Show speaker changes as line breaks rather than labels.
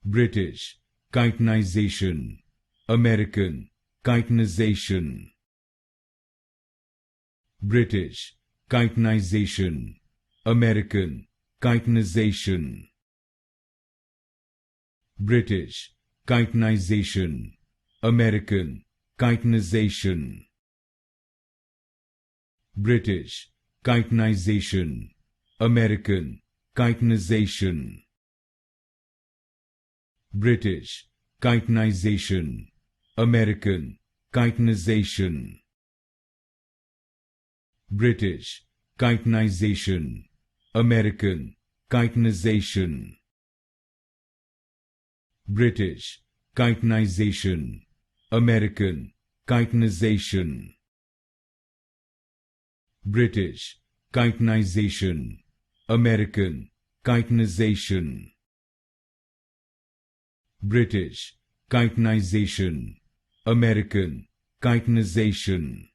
British, chitinization, American, chitinization. British, chitinization, American, chitinization. British, chitinization, American, chitinization. British, chitinization, American, chitinization. British, chitinization, American, chitinization. British, chitinization, American, chitinization. British, chitinization, American, chitinization. British, chitinization, American, chitinization. British, chitinization, American, chitinization.